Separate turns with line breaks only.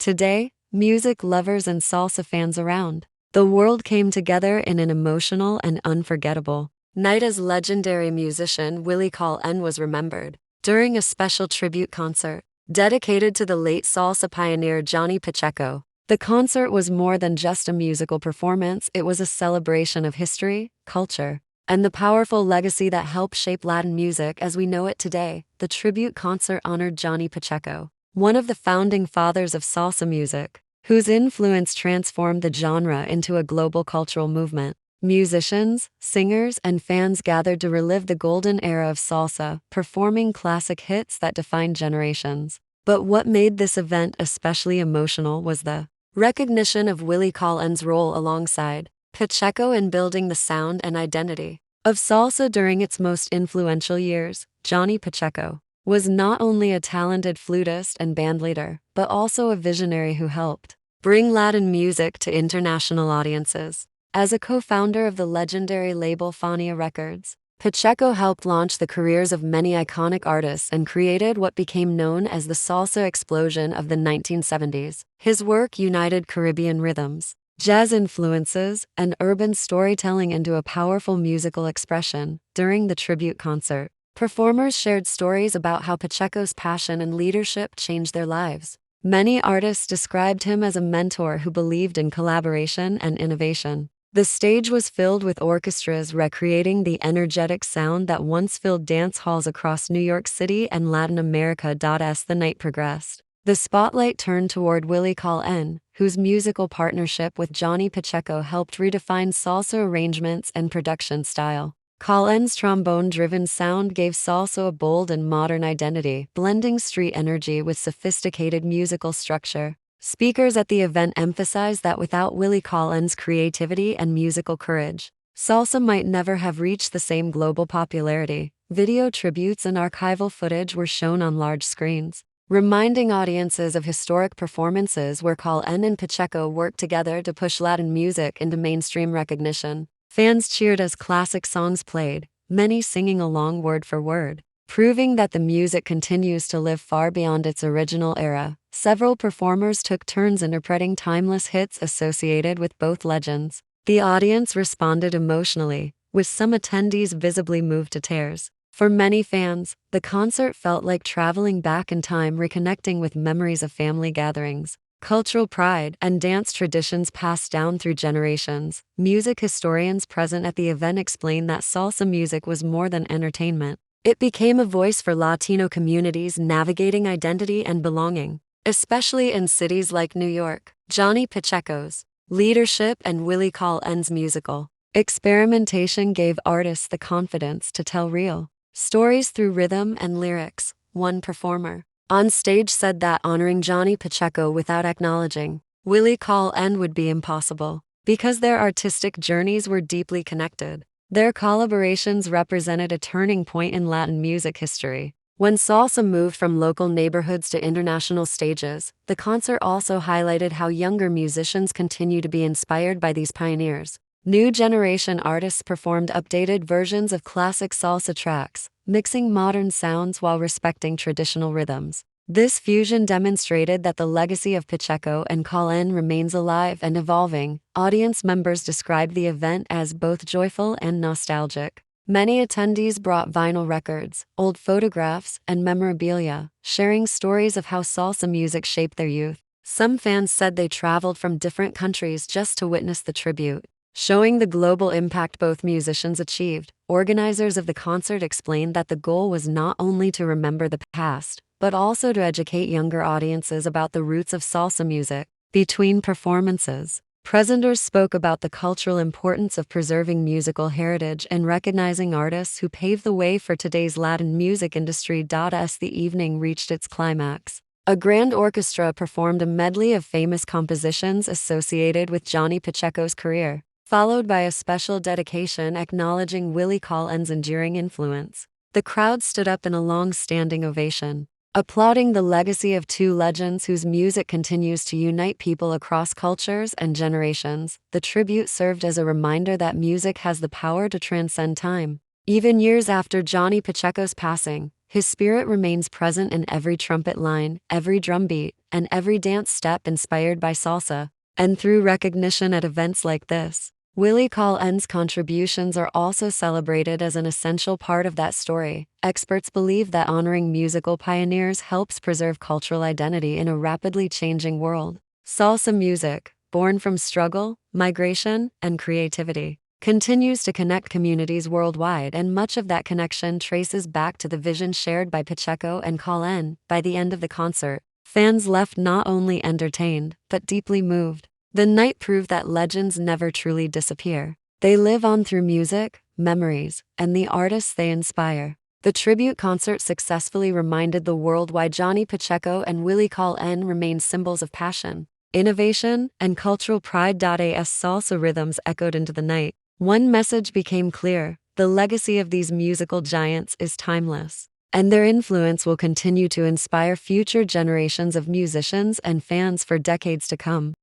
Today, music lovers and salsa fans around the world came together in an emotional and unforgettable night as legendary musician Willie Colón was remembered during a special tribute concert dedicated to the late salsa pioneer Johnny Pacheco. The concert was more than just a musical performance, it was a celebration of history, culture, and the powerful legacy that helped shape Latin music as we know it today. The tribute concert honored Johnny Pacheco, one of the founding fathers of salsa music, whose influence transformed the genre into a global cultural movement. Musicians, singers, and fans gathered to relive the golden era of salsa, performing classic hits that defined generations. But what made this event especially emotional was the recognition of Willie Colón's role alongside Pacheco in building the sound and identity of salsa during its most influential years. Johnny Pacheco was not only a talented flutist and bandleader, but also a visionary who helped bring Latin music to international audiences. As a co-founder of the legendary label Fania Records, Pacheco helped launch the careers of many iconic artists and created what became known as the salsa explosion of the 1970s. His work united Caribbean rhythms, jazz influences, and urban storytelling into a powerful musical expression. During the tribute concert, performers shared stories about how Pacheco's passion and leadership changed their lives. Many artists described him as a mentor who believed in collaboration and innovation. The stage was filled with orchestras recreating the energetic sound that once filled dance halls across New York City and Latin America. As the night progressed, the spotlight turned toward Willie Colón, whose musical partnership with Johnny Pacheco helped redefine salsa arrangements and production style. Colón's trombone-driven sound gave salsa a bold and modern identity, blending street energy with sophisticated musical structure. Speakers at the event emphasized that without Willie Colón's creativity and musical courage, salsa might never have reached the same global popularity. Video tributes and archival footage were shown on large screens, reminding audiences of historic performances where Colón and Pacheco worked together to push Latin music into mainstream recognition. Fans cheered as classic songs played, many singing along word for word, proving that the music continues to live far beyond its original era. Several performers took turns interpreting timeless hits associated with both legends. The audience responded emotionally, with some attendees visibly moved to tears. For many fans, the concert felt like traveling back in time, reconnecting with memories of family gatherings, cultural pride, and dance traditions passed down through generations. Music historians present at the event explained that salsa music was more than entertainment. It became a voice for Latino communities navigating identity and belonging, especially in cities like New York. Johnny Pacheco's leadership and Willie Colón's musical experimentation gave artists the confidence to tell real stories through rhythm and lyrics. One performer on stage said that honoring Johnny Pacheco without acknowledging Willie Colón would be impossible, because their artistic journeys were deeply connected. Their collaborations represented a turning point in Latin music history. When salsa moved from local neighborhoods to international stages, the concert also highlighted how younger musicians continue to be inspired by these pioneers. New generation artists performed updated versions of classic salsa tracks, mixing modern sounds while respecting traditional rhythms. This fusion demonstrated that the legacy of Pacheco and Colón remains alive and evolving. Audience members described the event as both joyful and nostalgic. Many attendees brought vinyl records, old photographs, and memorabilia, sharing stories of how salsa music shaped their youth. Some fans said they traveled from different countries just to witness the tribute, showing the global impact both musicians achieved. Organizers of the concert explained that the goal was not only to remember the past, but also to educate younger audiences about the roots of salsa music. Between performances, presenters spoke about the cultural importance of preserving musical heritage and recognizing artists who paved the way for today's Latin music industry. As the evening reached its climax, a grand orchestra performed a medley of famous compositions associated with Johnny Pacheco's career, followed by a special dedication acknowledging Willie Colón's enduring influence. The crowd stood up in a long-standing ovation, applauding the legacy of two legends whose music continues to unite people across cultures and generations. The tribute served as a reminder that music has the power to transcend time. Even years after Johnny Pacheco's passing, his spirit remains present in every trumpet line, every drum beat, and every dance step inspired by salsa. And through recognition at events like this, Willie Colón's contributions are also celebrated as an essential part of that story. Experts believe that honoring musical pioneers helps preserve cultural identity in a rapidly changing world. Salsa music, born from struggle, migration, and creativity, continues to connect communities worldwide, and much of that connection traces back to the vision shared by Pacheco and Colón. By the end of the concert, fans left not only entertained, but deeply moved. The night proved that legends never truly disappear. They live on through music, memories, and the artists they inspire. The tribute concert successfully reminded the world why Johnny Pacheco and Willie Colón remain symbols of passion, innovation, and cultural pride. As salsa rhythms echoed into the night, one message became clear: the legacy of these musical giants is timeless, and their influence will continue to inspire future generations of musicians and fans for decades to come.